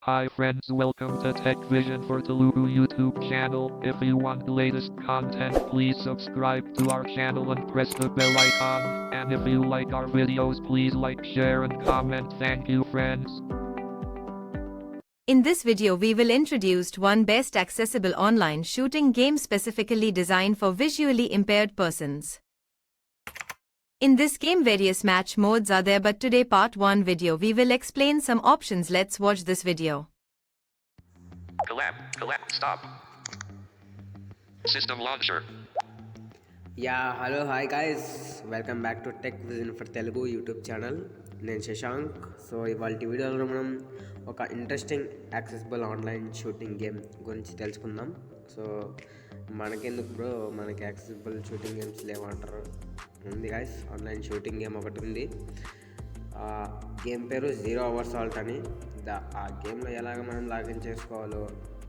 Hi friends, welcome to Tech Vision for Telugu YouTube channel. If you want the latest content, please subscribe to our channel and press the bell icon. And if you like our videos, please like, share and comment. Thank you friends. In this video we will introduce one best accessible online shooting game specifically designed for visually impaired persons. In this game various match modes are there, but today part 1 video we will explain some options. Let's watch this video. Collab, stop. System launcher. Hello hi guys, welcome back to tech vision for Telugu YouTube channel. నేను Shashank. So ఇవాళ వీడియోలో మనం ఒక interesting accessible online shooting game గురించి తెలుసుకుందాం. So మనకెందుకు bro, మనకి accessible shooting games లేవంటారు. ఉంది గాయస్, ఆన్లైన్ షూటింగ్ గేమ్ ఒకటి ఉంది. గేమ్ పేరు జీరో అవర్స్ సాల్ట్ అని. ఆ గేమ్లో ఎలాగ మనం లాగిన్ చేసుకోవాలో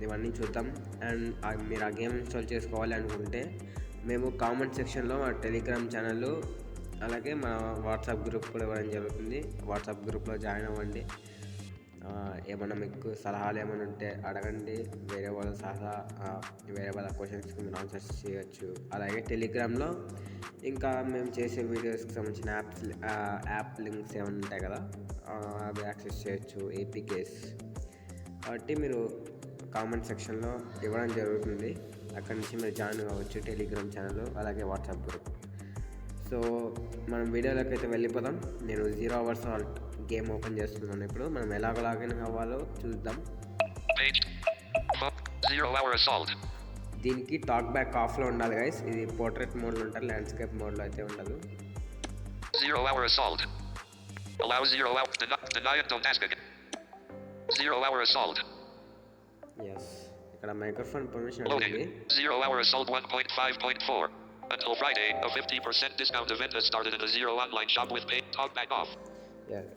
ఇవన్నీ చూద్దాం. అండ్ మీరు ఆ గేమ్ ఇన్స్టాల్ చేసుకోవాలి అనుకుంటే మేము కామెంట్ సెక్షన్లో మా టెలిగ్రామ్ ఛానల్ అలాగే మా వాట్సాప్ గ్రూప్ కూడా ఇవ్వడం జరుగుతుంది. వాట్సాప్ గ్రూప్లో జాయిన్ అవ్వండి. ఏమన్నా మీకు సలహాలు ఏమైనా ఉంటే అడగండి. వేరే వాళ్ళ క్వశ్చన్స్కి మీరు ఆన్సర్స్ చేయొచ్చు. అలాగే టెలిగ్రామ్లో ఇంకా మేము చేసే వీడియోస్కి సంబంధించిన యాప్ లింక్స్ ఏమైనా ఉంటాయి కదా, అవి యాక్సెస్ చేయొచ్చు, ఏపీకేస్. కాబట్టి మీరు కామెంట్ సెక్షన్లో ఇవ్వడం జరుగుతుంది. అక్కడి నుంచి మీరు జాయిన్ కావచ్చు టెలిగ్రామ్ ఛానల్ అలాగే వాట్సాప్ గ్రూప్. సో మనం వీడియోలోకి అయితే వెళ్ళిపోదాం. నేను zero hours salt game open చేస్తున్నాను. ఇప్పుడు మనం ఎలాగ లాగిన్ అవ్వాలో చూద్దాం. దీనికి టాక్ బ్యాక్ ఆఫ్లో ఉండాలి గైస్. ఇది పోర్ట్రేట్ మోడ్లో ఉంటుంది, ల్యాండ్స్కేప్ మోడ్లో అయితే ఉండదు. ఎస్, ఇక్కడ మైక్రోఫోన్ పర్మిషన్ అడిగింది. Zero Hour Assault 1.5.4. Until Friday, a 50% discount event has started in the Zero online shop with paid talkback off.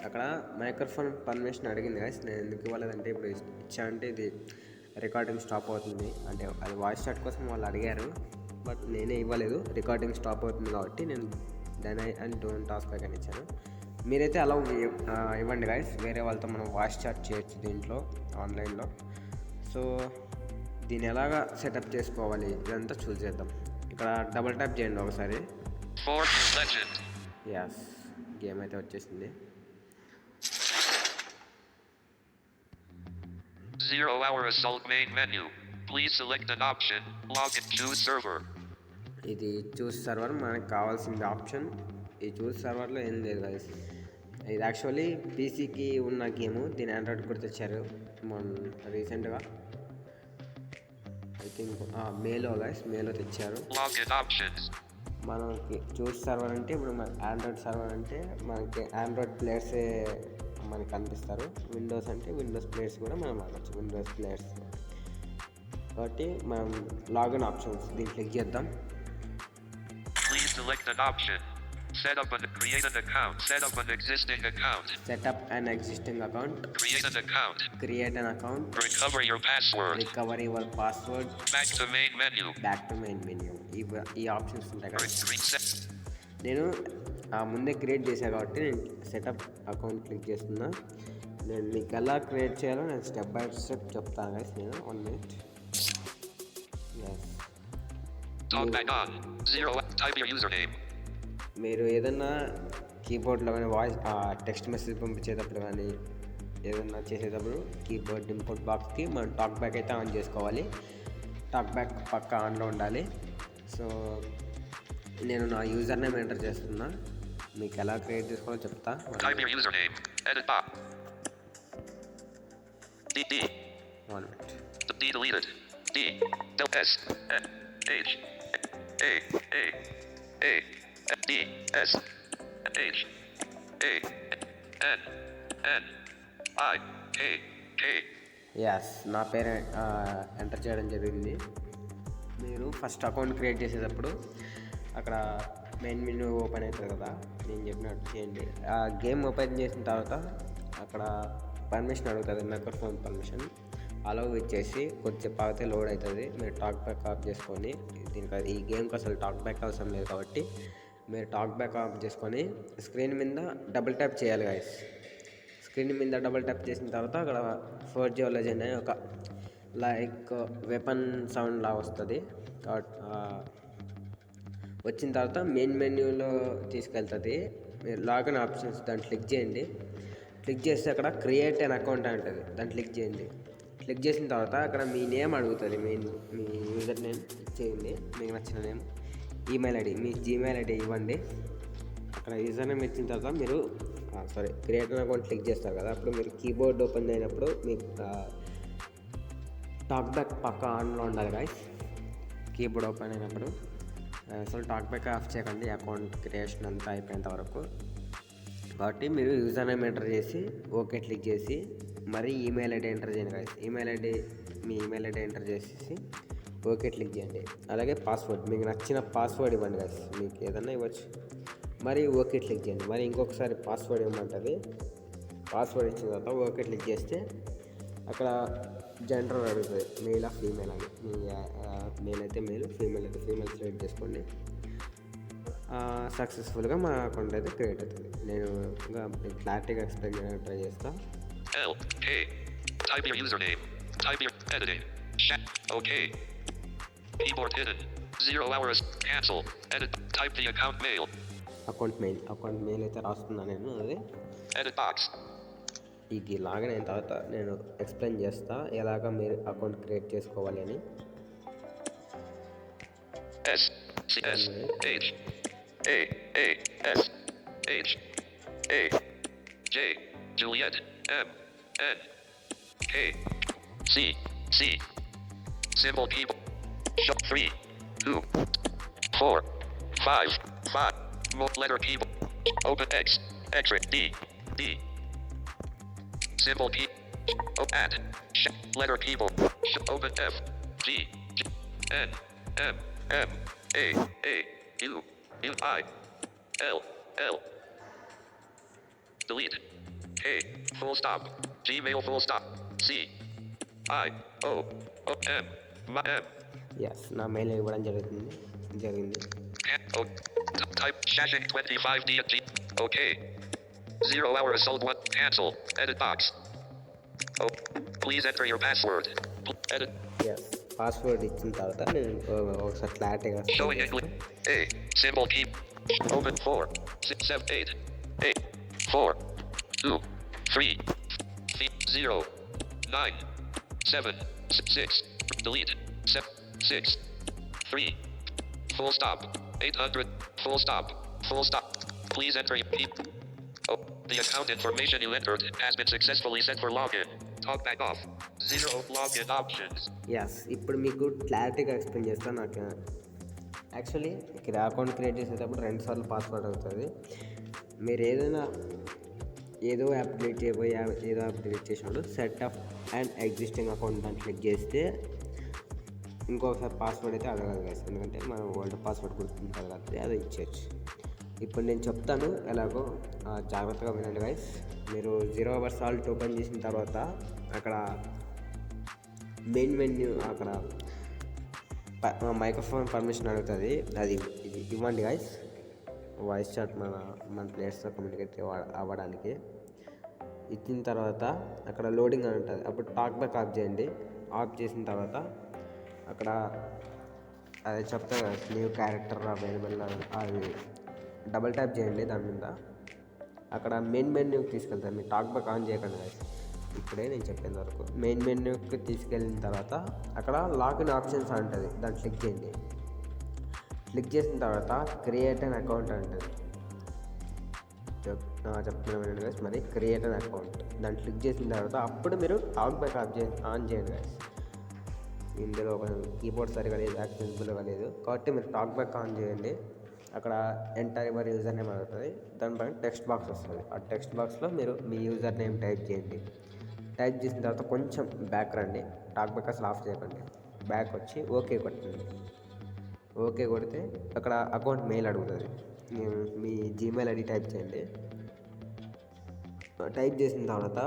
అక్కడ మైక్రోఫోన్ పర్మిషన్ అడిగింది గాయస్. నేను ఎందుకు ఇవ్వలేదంటే ఇప్పుడు ఇచ్చా అంటే ఇది రికార్డింగ్ స్టాప్ అవుతుంది. అంటే అది వాయిస్ చాట్ కోసం వాళ్ళు అడిగారు, బట్ నేనే ఇవ్వలేదు. రికార్డింగ్ స్టాప్ అవుతుంది కాబట్టి నేను అండ్ డోంట్ టాస్క్ బ్యాక్ అని ఇచ్చాను. మీరైతే అలా ఇవ్వండి గాయస్. వేరే వాళ్ళతో మనం వాయిస్ చాట్ చేయొచ్చు దీంట్లో ఆన్లైన్లో. సో దీన్ని ఎలాగా సెటప్ చేసుకోవాలి ఇదంతా చూస్ చేద్దాం. ఇక్కడ డబుల్ ట్యాప్ చేయండి ఒకసారి. ఎస్, గేమ్ అయితే వచ్చేసింది. Zero Hour Assault main menu. Please select an option. Login, choose server. ఇది చూస్ సర్వర్ మనకు కావాల్సిన ఆప్షన్. ఈ చూస్ సర్వర్లో ఏం లేదు గైస్. ఇది యాక్చువల్లీ పీసీకి ఉన్న గేము. దీని ఆండ్రాయిడ్ కూడా తెచ్చారు రీసెంట్గా. ఐ థింక్ మేలో గైస్, మేలో తెచ్చారు. మనకి చూస్ సర్వర్ అంటే ఇప్పుడు మన ఆండ్రాయిడ్ సర్వర్ అంటే మనకి ఆండ్రాయిడ్ ప్లేయర్సే మనకి కనిపిస్తారు. విండోస్ అంటే విండోస్ ప్లేయర్స్ కూడా మనం ఆడవచ్చు, విండోస్ ప్లేయర్స్. కాబట్టి మనం లాగిన్ ఆప్షన్స్ దీన్ని క్లిక్ చేద్దాం. Set up an account. Set up an existing account. Create an account. Recover your password. Back to main menu. ఈ ఆప్షన్స్ ఉంటాయి కదా. నేను ముందే క్రియేట్ చేశాను కాబట్టి నేను సెటప్ అకౌంట్ క్లిక్ చేస్తున్నా. నేను మీకు ఎలా క్రియేట్ చేయాలో నేను స్టెప్ బై స్టెప్ చెప్తాను గైస్. నేను 1 minute. మీరు ఏదన్నా కీబోర్డ్లో కానీ వాయిస్ టెక్స్ట్ మెసేజ్ పంపించేటప్పుడు కానీ ఏదన్నా చేసేటప్పుడు కీబోర్డ్ ఇన్పుట్ బాక్స్కి మనం టాక్ బ్యాక్ అయితే ఆన్ చేసుకోవాలి. టాక్ బ్యాక్ పక్క ఆన్లో ఉండాలి. సో నేను నా యూజర్ నేమ్ ఎంటర్ చేస్తున్నా. మీకు ఎలా క్రియేట్ చేసుకోవాలో చెప్తా. ఎస్, నా పేరు ఎంటర్ చేయడం జరిగింది. మీరు ఫస్ట్ అకౌంట్ క్రియేట్ చేసేటప్పుడు అక్కడ మెయిన్ మెనూ ఓపెన్ అవుతుంది కదా, నేను చెప్పినట్టు చేయండి. ఆ గేమ్ ఓపెన్ చేసిన తర్వాత అక్కడ పర్మిషన్ అడుగుతుంది, మైక్రోఫోన్ పర్మిషన్. అలౌ ఇచ్చేసి కొద్దిసేపు ఆగితే లోడ్ అవుతుంది. మీరు టాక్ బ్యాక్ ఆఫ్ చేసుకొని, దీనికి ఈ గేమ్కి అసలు టాక్ బ్యాక్ అవసరం లేదు కాబట్టి మీరు టాక్ బ్యాక్ ఆఫ్ చేసుకొని స్క్రీన్ మీద డబుల్ ట్యాప్ చేయాలి గైస్. స్క్రీన్ మీద డబుల్ ట్యాప్ చేసిన తర్వాత అక్కడ 4G లెజెండ్ అనే ఒక లైక్ వెపన్ సౌండ్ లా వస్తుంది. వచ్చిన తర్వాత మెయిన్ మెన్యూలో తీసుకెళ్తుంది. మీరు లాగిన్ ఆప్షన్స్ దాన్ని క్లిక్ చేయండి. క్లిక్ చేస్తే అక్కడ క్రియేట్ అన్ అకౌంట్ ఉంటుంది, దాన్ని క్లిక్ చేయండి. క్లిక్ చేసిన తర్వాత అక్కడ మీ నేమ్ అడుగుతుంది. మీ యూజర్ నేమ్ ఇచ్చేయండి, మీకు నచ్చిన నేమ్. ఈమెయిల్ ఐడి, మీ జీమెయిల్ ఐడి ఇవ్వండి. అక్కడ యూజర్ నేమ్ ఇచ్చిన తర్వాత మీరు క్రియేట్ అన్ అకౌంట్ క్లిక్ చేస్తారు కదా, అప్పుడు మీరు కీబోర్డ్ ఓపెన్ అయినప్పుడు మీ టాక్ బ్యాక్ పక్క ఆన్లో ఉండాలి గాయ్స్. కీబోర్డ్ ఓపెన్ అయినప్పుడు అసలు టాక్ బ్యాక్ ఆఫ్ చేయకండి అకౌంట్ క్రియేషన్ అంతా అయిపోయేంత వరకు. కాబట్టి మీరు యూజర్ నేమ్ ఎంటర్ చేసి ఓకే క్లిక్ చేసి మరి ఈమెయిల్ ఐడి ఎంటర్ చేయండి గాయ్స్. మీ ఈమెయిల్ ఐడి ఎంటర్ చేసేసి ఓకే క్లిక్ చేయండి. అలాగే పాస్వర్డ్, మీకు నచ్చిన పాస్వర్డ్ ఇవ్వండి గాయ్స్, మీకు ఏదన్నా ఇవ్వచ్చు. మరి ఓకే క్లిక్ చేయండి. మరి ఇంకొకసారి పాస్వర్డ్ ఇవ్వమంటుంది. పాస్వర్డ్ ఇచ్చిన తర్వాత ఓకే క్లిక్ చేస్తే అక్కడ జెండర్ అడుగుతుంది, మేల్ ఆఫ్ ఫీమేల్ అని. మీ మేల్ అయితే మేల్, ఫీమేల్ అయితే ఫీమేల్ సెలెక్ట్ చేసుకోండి. సక్సెస్ఫుల్గా మా అకౌంట్ అయితే క్రియేట్ అవుతుంది. నేను ఇంకా క్లారిటీగా ఎక్స్ప్లెయిన్ చేయడానికి ట్రై చేస్తాను. Type your username. Type your editing. Okay. Keyboard hidden. 0 hours. Cancel. Edit. Type the account mail. Account mail అయితే రాస్తున్నాను నేను. అది Edit box. ఈ లాగిన్ అయిన తర్వాత నేను ఎక్స్ప్లెయిన్ చేస్తా ఎలాగ మీరు అకౌంట్ క్రియేట్ చేసుకోవాలి అని. S C S H A A S H A J Juliet M N K C C symbol keyboard 3 2 4 5 5 letter keyboard open X X-ray D D symbol key add letter keyboard open F G G N M M A U U I L L delete K full stop Gmail full stop C I O O M M yes, నా mail ఇవ్వడం జరిగింది. Type shashing 25 DG. Okay. 0 hours sold 1. Cancel. Edit box. Oh, please enter your password. Edit. Yes, password ఇచ్చిన తర్వాత నేను ఒకసారి క్లారిటీగా Showing English. A. Symbol key. Open 4. 6 7 8 8 4 2 3 0 9 7 6 delete 7 6 3 full stop 800 full stop please enter your key. Oh, the account information you entered has been successfully set for login. Talk back off. 0 login options. Yes, ఇప్పుడు మీకు క్లారిటీగా explain చేస్తాను. నాకు actually ఇక్కడ account create చేసేటప్పుడు 2 సార్లు password అవుతుంది. మీరు ఏదో యాప్ డిలీట్ చేయబోయే ఏదో యాప్ డిలీట్ చేసినప్పుడు set up and existing account దాన్ని క్లిక్ చేస్తే ఇంకొకసారి పాస్వర్డ్ అయితే అడగదు గైస్, ఎందుకంటే మనం ఓల్డ్ పాస్వర్డ్ గుర్తుంటుంది కాబట్టి అది ఇచ్చేయచ్చు. ఇప్పుడు నేను చెప్తాను ఎలాగో, జాగ్రత్తగా వినండి గైస్. మీరు 0 hours సాల్ట్ ఓపెన్ చేసిన తర్వాత అక్కడ మెయిన్ మెన్యూ అక్కడ మైక్రోఫోన్ పర్మిషన్ అడుగుతుంది, అది ఇవ్వండి గైస్. వాయిస్ చాట్ మన ప్లేయర్స్తో కమ్యూనికేట్ అవ్వడానికి. ఇచ్చిన తర్వాత అక్కడ లోడింగ్ అని ఉంటుంది, అప్పుడు టాక్ బ్యాక్ ఆఫ్ చేయండి. ఆఫ్ చేసిన తర్వాత అక్కడ అది చెప్తా కదా, న్యూ క్యారెక్టర్ అవైలబుల్ అది డబుల్ ట్యాప్ చేయండి దాని మీద. అక్కడ మెయిన్ మెన్యూకి తీసుకెళ్తాను. మీరు టాక్ బ్యాక్ ఆన్ చేయకండి guys. ఇప్పుడే నేను చెప్పేంత వరకు మెయిన్ మెన్యూకి తీసుకెళ్ళిన తర్వాత అక్కడ లాగిన్ ఆప్షన్స్ ఉంటుంది, దాన్ని క్లిక్ చేయండి. క్లిక్ చేసిన తర్వాత క్రియేట్ అన్ అకౌంట్ అంటుంది. చెప్తున్నాను గైస్, మరి క్రియేట్ అన్ అకౌంట్ దాన్ని క్లిక్ చేసిన తర్వాత అప్పుడు మీరు టాక్ బ్యాక్ ఆన్ చేయండి గైస్. ఇందులో ఒక కీబోర్డ్ సరిగా లేదు, యాక్సెసిబుల్గా లేదు కాబట్టి మీరు టాక్ బ్యాక్ ఆన్ చేయండి. అక్కడ ఎంటర్ యువర్ యూజర్ నేమ్ అవుతుంది, దానిపైన టెక్స్ట్ బాక్స్ వస్తుంది. ఆ టెక్స్ట్ బాక్స్లో మీరు మీ యూజర్ నేమ్ టైప్ చేయండి. టైప్ చేసిన తర్వాత కొంచెం బ్యాక్ రండి, టాక్ బ్యాక్ అసలు ఆఫ్ చేయకండి. బ్యాక్ వచ్చి ఓకే కొట్టండి. ఓకే కొడితే అక్కడ అకౌంట్ మెయిల్ అడుగుతుంది, మీ జీమెయిల్ ఐడి టైప్ చేయండి. టైప్ చేసిన తర్వాత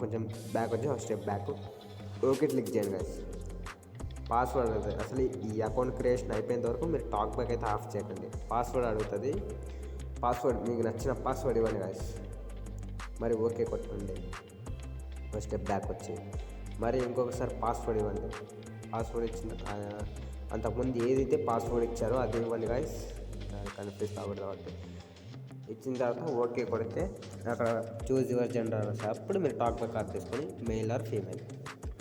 కొంచెం బ్యాక్ వచ్చి ఒక స్టెప్ బ్యాక్ ఓకే క్లిక్ చేయండి గైస్. పాస్వర్డ్ అడుగుతుంది. అసలు ఈ అకౌంట్ క్రియేషన్ అయిపోయేంత వరకు మీరు టాక్ బ్యాక్ అయితే ఆఫ్ చేయకండి. పాస్వర్డ్ అడుగుతుంది, పాస్వర్డ్ మీకు నచ్చిన పాస్వర్డ్ ఇవ్వండి గైస్. మరి ఓకే కొట్టండి. ఒక స్టెప్ బ్యాక్ వచ్చి మరి ఇంకొకసారి పాస్వర్డ్ ఇవ్వండి. పాస్వర్డ్ ఇచ్చిన అంతకుముందు ఏదైతే పాస్వర్డ్ ఇచ్చారో అది ఇవ్వండి గాయస్, కన్ఫ్యూజ్ కాకూడదు కాబట్టి. ఇచ్చిన తర్వాత ఓకే కొడితే అక్కడ చూజ్ యువర్ జెండర్ అప్పుడు మీరు టాక్ బ్యాక్ ఆఫ్ చేసుకొని మేల్ ఆర్ ఫీమేల్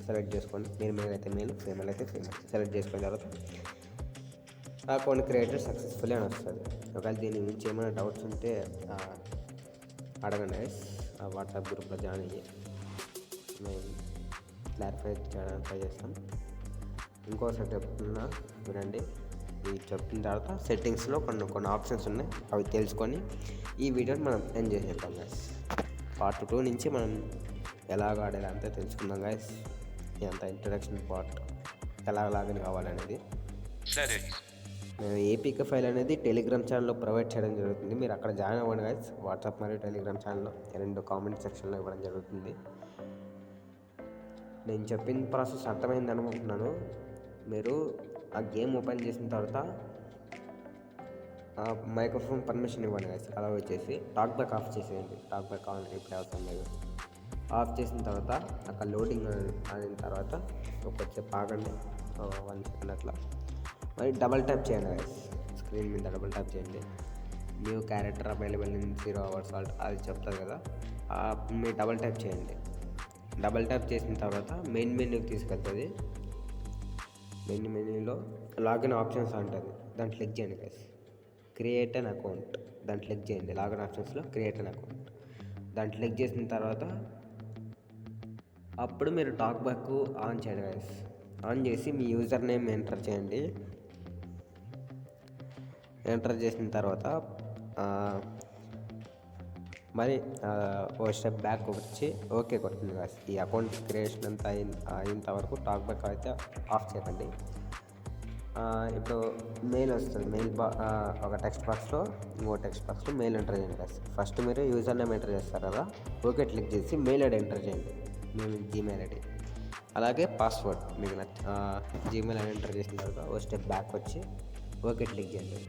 సెలెక్ట్ చేసుకోండి. మీరు మేల్ అయితే మేల్, ఫీమేల్ అయితే ఫీమేల్ సెలెక్ట్ చేసుకున్న తర్వాత అకౌంట్ క్రియేటెడ్ సక్సెస్ఫుల్లీ అని వస్తుంది. ఒకవేళ దీని గురించి ఏమైనా డౌట్స్ ఉంటే అడగండి గైస్. ఆ వాట్సాప్ గ్రూప్లో జాయిన్ అయ్యి మేము క్లారిఫై చేయడానికి ట్రై చేస్తాం. ఇంకోసారి చెప్తున్నా వినండి. ఇవి చెప్పిన తర్వాత సెట్టింగ్స్లో కొన్ని ఆప్షన్స్ ఉన్నాయి, అవి తెలుసుకొని ఈ వీడియోని మనం ఎంజాయ్ చేద్దాం గైస్. పార్ట్ 2 నుంచి మనం ఎలాగ ఆడేది అంతా తెలుసుకుందాం గైస్. ఇదంతా ఇంట్రడక్షన్ పార్ట్, ఎలా లాగిన్ కావాలనేది. ఏపీకే ఫైల్ అనేది టెలిగ్రామ్ ఛానల్లో ప్రొవైడ్ చేయడం జరుగుతుంది. మీరు అక్కడ జాయిన్ అవ్వండి గైస్. వాట్సాప్ మరియు టెలిగ్రామ్ ఛానల్లో 2 కామెంట్ సెక్షన్లో ఇవ్వడం జరుగుతుంది. నేను చెప్పిన ప్రాసెస్ అర్థమైంది అనుకుంటున్నాను. మీరు ఆ గేమ్ ఓపెన్ చేసిన తర్వాత మైక్రోఫోన్ పర్మిషన్ ఇవ్వండి గైస్. అలా వచ్చేసి టాక్ బ్యాక్ ఆఫ్ చేసేయండి. టాక్ బ్యాక్ ఆన్ ఇప్పుడు అవసరం లేదు. ఆఫ్ చేసిన తర్వాత అక్కడ లోడింగ్ అయిన తర్వాత కొంచెం ఆగండి, 1 సెకండ్ అట్లా. మరి డబల్ ట్యాప్ చేయండి గైస్. స్క్రీన్ మీద డబల్ ట్యాప్ చేయండి. New character available in 0 hours అది చెప్తుంది కదా, మీరు డబల్ ట్యాప్ చేయండి. డబల్ ట్యాప్ చేసిన తర్వాత మెయిన్ మెన్యూకి తీసుకెళ్తుంది. మెయిన్ మెన్యూలో లాగిన్ ఆప్షన్స్ ఉంటుంది, దాన్ని క్లిక్ చేయండి గైస్. క్రియేట్ అన్ అకౌంట్ దాన్ని క్లిక్ చేయండి. లాగిన్ ఆప్షన్స్లో క్రియేట్ అన్ అకౌంట్ దాన్ని క్లిక్ చేసిన తర్వాత అప్పుడు మీరు టాక్ బ్యాక్ ఆన్ చేయండి గైస్. ఆన్ చేసి మీ యూజర్ నేమ్ ఎంటర్ చేయండి. ఎంటర్ చేసిన తర్వాత మరి ఓ స్టెప్ బ్యాక్ వచ్చి ఓకే కొడుతుంది గాయస్. ఈ అకౌంట్ క్రియేషన్ అంతా అయినంత వరకు టాక్ బ్యాక్ అయితే ఆఫ్ చేయకండి. ఇప్పుడు మెయిల్ వస్తుంది. మెయిల్ ఒక టెక్స్ట్ బాక్స్లో ఇంకో టెక్స్ట్ బాక్స్లో మెయిల్ ఎంటర్ చేయండి గాయస్. ఫస్ట్ మీరు యూజర్ నేమ్ ఎంటర్ చేస్తారు కదా, ఓకే క్లిక్ చేసి మెయిల్ ఐడి ఎంటర్ చేయండి. మేము జీమెయిల్ ఐడి, అలాగే పాస్వర్డ్ మీకు జీమెయిల్ ఐడి ఎంటర్ చేసిన తర్వాత ఓ స్టెప్ బ్యాక్ వచ్చి ఓకే క్లిక్ చేయండి.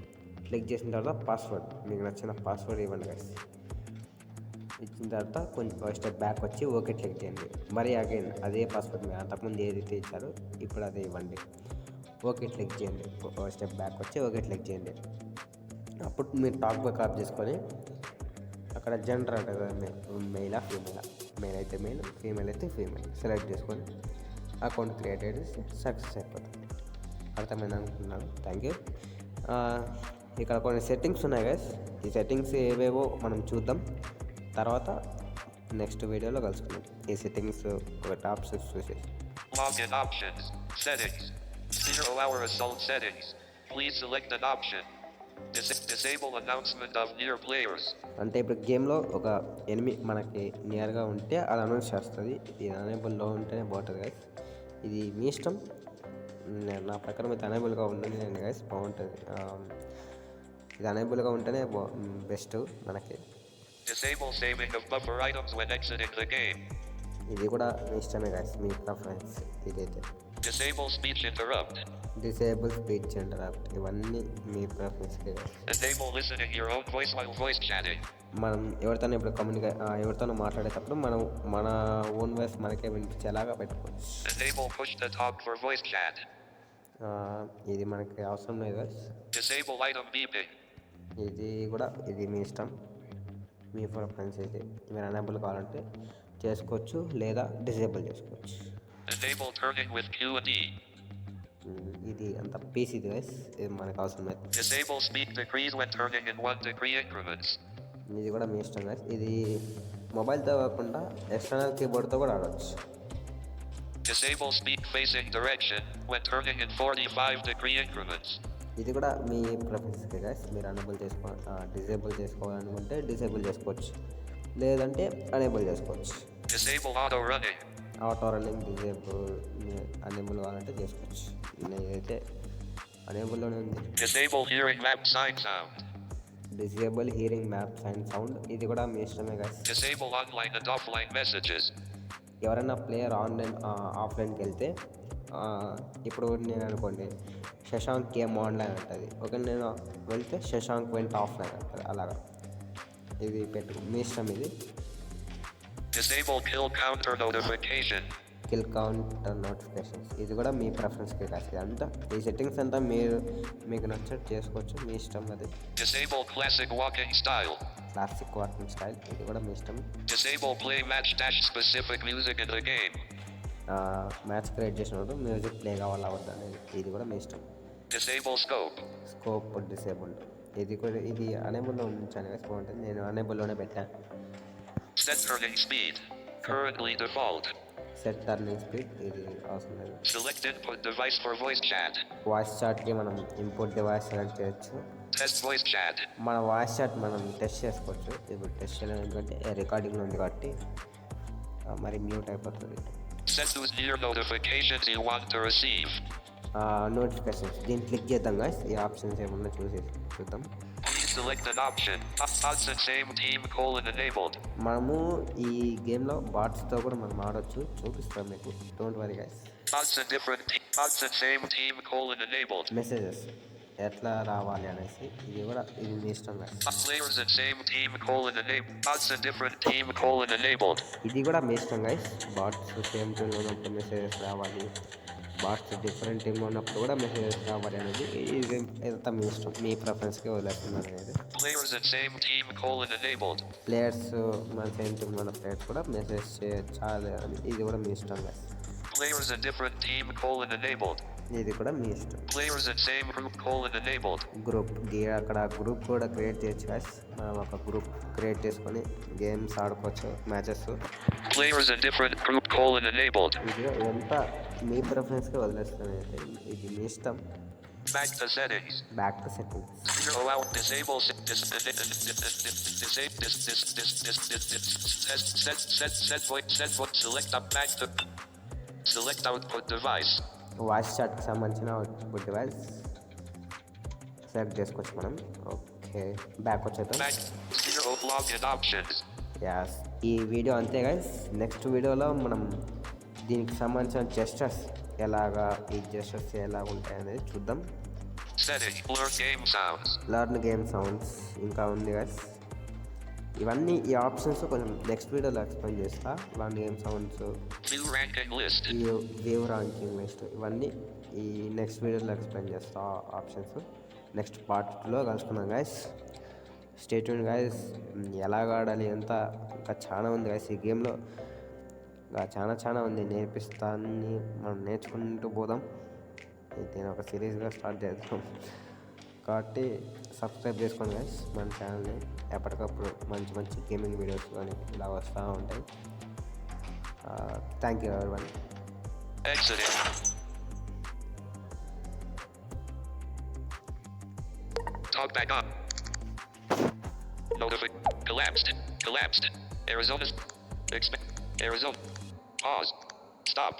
క్లిక్ చేసిన తర్వాత పాస్వర్డ్ మీకు నచ్చిన పాస్వర్డ్ ఇవ్వండి గైస్. ఇచ్చిన తర్వాత కొంచెం స్టెప్ బ్యాక్ వచ్చి ఓకే క్లిక్ చేయండి. మరి అగైన్ అదే పాస్వర్డ్ మీరు అంతకుముందు ఏదైతే ఇచ్చారో ఇప్పుడు అదే ఇవ్వండి. ఓకే క్లిక్ చేయండి. స్టెప్ బ్యాక్ వచ్చి ఓకే క్లిక్ చేయండి. అప్పుడు మీరు టాక్ బ్యాక్ ఆఫ్ చేసుకొని అక్కడ జెండర్ అంటే కదా, మెయిలా ఫీమేలా, మెయిల్ అయితే మెయిల్, ఫీమేల్ అయితే ఫీమేల్ సెలెక్ట్ చేసుకొని అకౌంట్ క్రియేటెడ్ సక్సెస్ అయిపోతుంది. అర్థమైంది అనుకుంటున్నాను. Thank you. ఇక్కడ కొన్ని సెట్టింగ్స్ ఉన్నాయి గైస్. ఈ సెట్టింగ్స్ ఏవేవో మనం చూద్దాం, తర్వాత నెక్స్ట్ వీడియోలో కలుసుకుందాం. ఈ సెట్టింగ్స్ ఒక టాప్ చూసేసి Login options. Settings. 0 hour assault settings. Please select an option. Disable announcement of near players. అంటే ఇప్పుడు గేమ్లో ఒక ఎనిమి మనకి నియర్గా ఉంటే అది అనౌన్స్ చేస్తుంది. ఇది అనేబుల్లో ఉంటేనే బాగుంటుంది గైస్. ఇది మీ ఇష్టం. నా ప్రకారం అయితే అనేబుల్గా ఉండండి నేను గైస్, బాగుంటుంది. ఇది అనేబుల్గా ఉంటేనే బెస్ట్ మనకి. Disable saving of buffer items when exiting the game. ఇది కూడా మీ ఇష్టమే గైస్, మీ ప్రిఫరెన్స్ ఇదైతే. Disable speech interrupt. Disable speech interrupt ఇవన్నీ మీ preference. Enable listening your own voice while voice chatting. మనం ఎవరితోనో ఇప్పుడు ఎవరితోనో మాట్లాడేటప్పుడు మనం మన ఓన్ వాయిస్ మనకే వినిపించేలాగా పెట్టుకోవచ్చు. Enable push to talk for voice chat. ఇది మనకి అవసరం లేదు గైస్. Disable item beeping. ఇది మీ ఇష్టం, మీ ప్రిఫరెన్స్. ఇది మీరు ఎనేబుల్ కావాలంటే చేసుకోవచ్చు లేదా డిసేబుల్ చేసుకోవచ్చు. Enable turning with Q&E. ఇది అంత పీసీది గైస్, ఇది మనకు అవసరం లేదు. Disable speed decrease when turning in 1 degree increments. ఇది కూడా మీ ఇష్టం గైస్. ఇది మొబైల్తో కాకుండా ఎక్స్టర్నల్ కీబోర్డ్తో కూడా ఆడవచ్చు. Disable speed facing direction when turning in 45 degree increments. ఇది కూడా మీ ప్రిఫరెన్స్కే గైస్. మీరు డిసేబుల్ చేసుకోవాలనుకుంటే డిసేబుల్ చేసుకోవచ్చు, లేదంటే అనేబుల్ చేసుకోవచ్చు. Disable auto running. Auto running unable కావాలంటే చేసుకోవచ్చు. నేనైతే అనేబుల్లోనే ఉంది. Disable hearing map sign sound. Disable hearing maps and sound ఇది కూడా మీ ఇష్టమే guys. Disable online and offline messages. ఎవరైనా ప్లేయర్ ఆఫ్లైన్కి వెళ్తే ఇప్పుడు నేను అనుకోండి శశాంక్ గేమ్ ఆన్లైన్ ఉంటుంది, ఓకే నేను వెళ్తే శశాంక్ వెంట ఆఫ్లైన్ అంటుంది. అలాగా ఇది మీ ఇష్టం. ఇది Disable kill counter notification. Kill counter notifications ఇది కూడా మీ ప్రిఫరెన్స్కి కాదు అంతా ఈ సెట్టింగ్స్ అంతా మీకు నచ్చట్టు చేసుకోవచ్చు మీ ఇష్టం అది. Disable classic walking style. Classic walking style ఇది కూడా మీ ఇష్టం. Disable play match dash specific music in the game. Match create చేసినప్పుడు మ్యూజిక్ ప్లే కావాలా వద్దా అనేది ఇది కూడా మీ ఇష్టం. Disable scope. స్కోప్ డిసేబుల్డ్ ఇది కూడా ఇది అనేబుల్లో ఉంచాను కదా బాగుంటుంది. నేను అనేబుల్లోనే పెట్టాను. Set turning speed. Currently default. Set turning speed ఇది అవసరం లేదు. Select input device for voice chat. Voice చాట్కి మనం ఇంపోర్ట్ డివైస్ సెలెక్ట్ చేయొచ్చు. Test voice chat. మన వాయిస్ చాట్ మనం టెస్ట్ చేసుకోవచ్చు. ఇప్పుడు టెస్ట్ చేయడం ఎందుకంటే రికార్డింగ్లో ఉంది కాబట్టి మరి మ్యూట్ అయిపోతుంది. Set those near notifications you want to receive. Notifications దీన్ని క్లిక్ చేద్దాం guys. ఈ ఆప్షన్స్ ఏమన్నా చూద్దాం. Please select an option. Bots and same team enabled. మనము ఈ గేమ్లో బాట్స్తో కూడా మనం ఆడొచ్చు. చూపిస్తాం మీకు. Don't worry guys. Bots and same team enabled. Messages ఎట్లా రావాలి అనేసి ఇది మీ ఇష్టం guys. Players and same team enabled. Bots and different team enabled. ఇది కూడా మీ ఇష్టం గైస్. బాట్స్ సేమ్ టీంలో ఉన్నప్పుడు మెసేజెస్ రావాలి, బాట్స్ డిఫరెంట్ టీంలో ఉన్నప్పుడు కూడా మెసేజెస్ రావాలి అనేది ఇదంతా మీ ఇష్టం, మీ ప్రిఫరెన్స్కి వదిలేస్తున్నాను అనేది. Players and same team enabled. Players మన సేమ్ టీంలో ఉన్న ప్లేయర్స్ కూడా మెసేజ్ చేయొచ్చాలి అని ఇది కూడా మీ ఇష్టం guys. Players and different team enabled. ఇది కూడా మీ ఇష్టం. Players and same group enabled. Group అక్కడ గ్రూప్ కూడా క్రియేట్ చేయొచ్చు guys. మనం ఒక గ్రూప్ క్రియేట్ చేసుకొని గేమ్స్ ఆడుకోవచ్చు, matches. Players and different group enabled. ఇదంతా మీ ప్రిఫరెన్స్కి వదిలేస్తాను అయితే ఇది మీ ఇష్టం. Back to settings. Back to settings. Zero out. Disable. Set voice. Select up. Back to. Select output device. Voice చాట్కి సంబంధించిన అవుట్పుట్ డివైస్ సెలెక్ట్ చేసుకోవచ్చు మనం. ఓకే బ్యాక్ వచ్చేద్దాం. Back. Zero login options. As ఈ వీడియో అంతే గైస్. నెక్స్ట్ వీడియోలో మనం దీనికి సంబంధించిన జెస్టర్స్ ఈ జెస్టర్స్ ఎలా ఉంటాయి అనేది చూద్దాం. Setting. Learn game sounds. Learn game sounds ఇంకా ఉంది గైస్. ఇవన్నీ ఈ ఆప్షన్స్ కొంచెం నెక్స్ట్ వీడియోలో ఎక్స్ప్లెయిన్ చేస్తా. Learn game sounds, View ranking list. ఈ వేవ్ ర్యాంకింగ్ లిస్ట్ ఇవన్నీ ఈ నెక్స్ట్ వీడియోలో ఎక్స్ప్లెయిన్ చేస్తా ఆప్షన్స్. నెక్స్ట్ పార్ట్లో కలుసుకున్నాం గైస్. Stay tune guys. ఎలాగ ఆడాలి అంతా ఇంకా చాలా ఉంది గైస్ ఈ గేమ్లో. ఇంకా చాలా ఉంది నేర్పిస్తాన్ని మనం నేర్చుకుంటూ పోదాం. దీని ఒక సిరీస్గా స్టార్ట్ చేద్దాం కాబట్టి సబ్స్క్రైబ్ చేసుకోండి గైస్ మన ఛానల్ని. ఎప్పటికప్పుడు మంచి గేమింగ్ వీడియోస్ కానీ ఇలా వస్తూ ఉంటాయి. Thank you everyone. Exiting. Talk back up. Collapsed. Arizona. Pause. Stop.